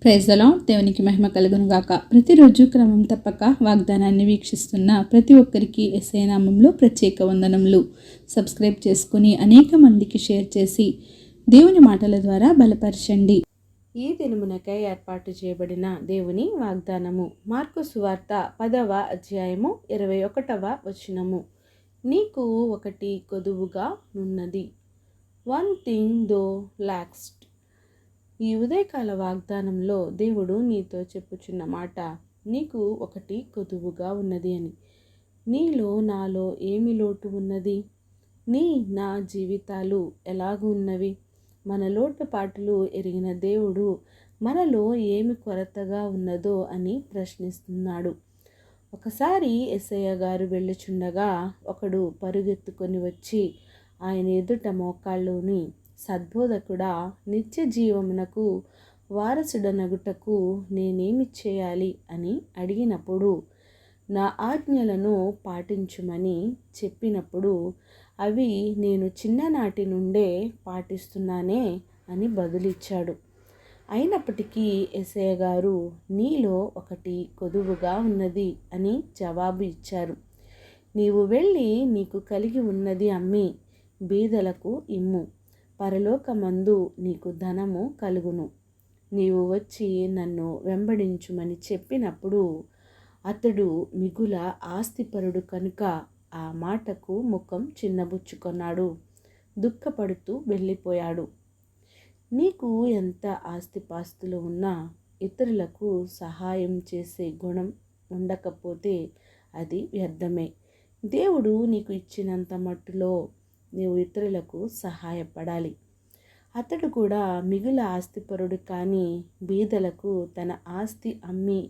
Praise the lord. దేవునికి మహిమ కలుగును గాక. ప్రతిరోజు క్రమం తప్పక వాగ్దానాన్ని వీక్షిస్తున్న ప్రతి ఒక్కరికి యేసయ్య నామములో ప్రత్యేక వందనములు. సబ్స్క్రైబ్ చేసుకుని అనేక మందికి షేర్ చేసి దేవుని మాటల ద్వారా బలపరచండి. ఈ దినమునకై ఏర్పాటు చేయబడిన దేవుని వాగ్దానము మార్కు సువార్త 10వ అధ్యాయము 21వ వచనము. నీకు ఒకటి కొదువుగా నున్నది. వన్ థింగ్ దో లాక్స్ట్. ఈ ఉదయకాల వాగ్దానంలో దేవుడు నీతో చెప్పుచున్న మాట, నీకు ఒకటి కొదువుగా ఉన్నది అని. నీలో నాలో ఏమి లోటు ఉన్నది? నా జీవితాలు ఎలాగూ ఉన్నవి? మన లోటుపాటులు ఎరిగిన దేవుడు మనలో ఏమి కొరతగా ఉన్నదో అని ప్రశ్నిస్తున్నాడు. ఒకసారి యేసయ్య గారు వెళ్ళుచుండగా ఒకడు పరుగెత్తుకొని వచ్చి ఆయన ఎదుట మోకాళ్ళుని, సద్బోధకుడా, నిత్య జీవమునకు వారసుడనగుటకు నేనేమి చేయాలి అని అడిగినప్పుడు, నా ఆజ్ఞలను పాటించుమని చెప్పినప్పుడు, అవి నేను చిన్ననాటి నుండే పాటిస్తున్నానే అని బదులిచ్చాడు. అయినప్పటికీ యేసయ్య గారు నీలో ఒకటి కొదువుగా ఉన్నది అని జవాబు ఇచ్చారు. నీవు వెళ్ళి నీకు కలిగి ఉన్నది అమ్మి బీదలకు ఇమ్ము, పరలోకమందు నీకు ధనము కలుగును. నీవు వచ్చి నన్ను వెంబడించుమని చెప్పినప్పుడు అతడు మిగుల ఆస్తిపరుడు కనుక ఆ మాటకు ముఖం చిన్నబుచ్చుకొన్నాడు, దుఃఖపడుతూ వెళ్ళిపోయాడు. నీకు ఎంత ఆస్తిపాస్తులు ఉన్నా ఇతరులకు సహాయం చేసే గుణం ఉండకపోతే అది వ్యర్థమే. దేవుడు నీకు ఇచ్చినంత మట్టులో నీవు ఇతరులకు సహాయపడాలి. అతడు కూడా మిగుల ఆస్తిపరుడు, కానీ బీదలకు తన ఆస్తి అమ్మి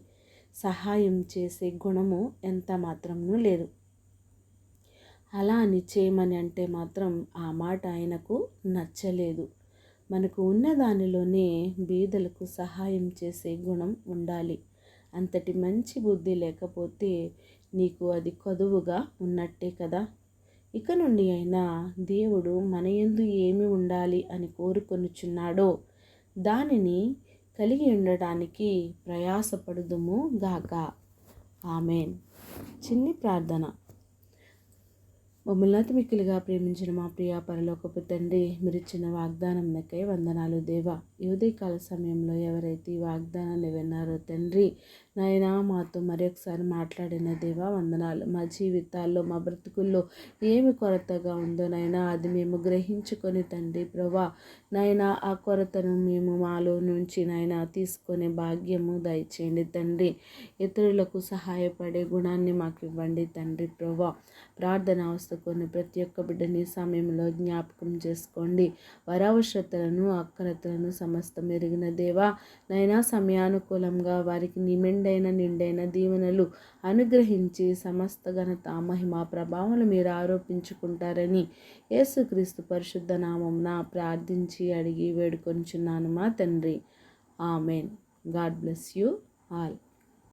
సహాయం చేసే గుణము ఎంత మాత్రమూ లేదు. అలా అని చేయమని అంటే మాత్రం ఆ మాట ఆయనకు నచ్చలేదు. మనకు ఉన్న దానిలోనే బీదలకు సహాయం చేసే గుణం ఉండాలి. అంతటి మంచి బుద్ధి లేకపోతే నీకు అది కొదువుగా ఉన్నట్టే కదా. ఇక నుండి అయినా దేవుడు మన యందు ఏమి ఉండాలి అని కోరుకొనుచున్నాడో దానిని కలిగి ఉండడానికి ప్రయాసపడుదుము గాక. ఆమెన్. చిన్ని ప్రార్థన. మమ్మల్ని అతిమిక్కిలిగా ప్రేమించిన మా ప్రియ పరలోకపు తండ్రి, మీరిచ్చిన వాగ్దానంకై వందనాలు దేవా. ఈ ఉదయకాల సమయంలో ఎవరైతే ఈ వాగ్దానాన్ని విన్నారో తండ్రి, నాయనా మాతో మరొకసారి మాట్లాడిన దేవా వందనాలు. మా జీవితాల్లో మా బ్రతుకుల్లో ఏమి కొరతగా ఉందో నాయనా అది మేము గ్రహించుకొని తండ్రి ప్రభా, నాయనా ఆ కొరతను మేము మాలో నుంచి నాయనా తీసుకునే భాగ్యము దయచేయండి తండ్రి. ఇతరులకు సహాయపడే గుణాన్ని మాకు ఇవ్వండి తండ్రి ప్రభా. ప్రార్థన అవసరకొని ప్రతి ఒక్క బిడ్డని సమయంలో జ్ఞాపకం చేసుకోండి. వారి అవసరతలను అక్కరతలను సమస్తం ఎరిగిన దేవా, నైనా సమయానుకూలంగా వారికి నిండైన దీవెనలు అనుగ్రహించి సమస్త ఘనత మహిమ ప్రభావాలు మీరు ఆరోపించుకుంటారని యేసుక్రీస్తు పరిశుద్ధ నామమున ప్రార్థించి అడిగి వేడుకొనుచున్నాను మా తండ్రి. Amen. God bless you all.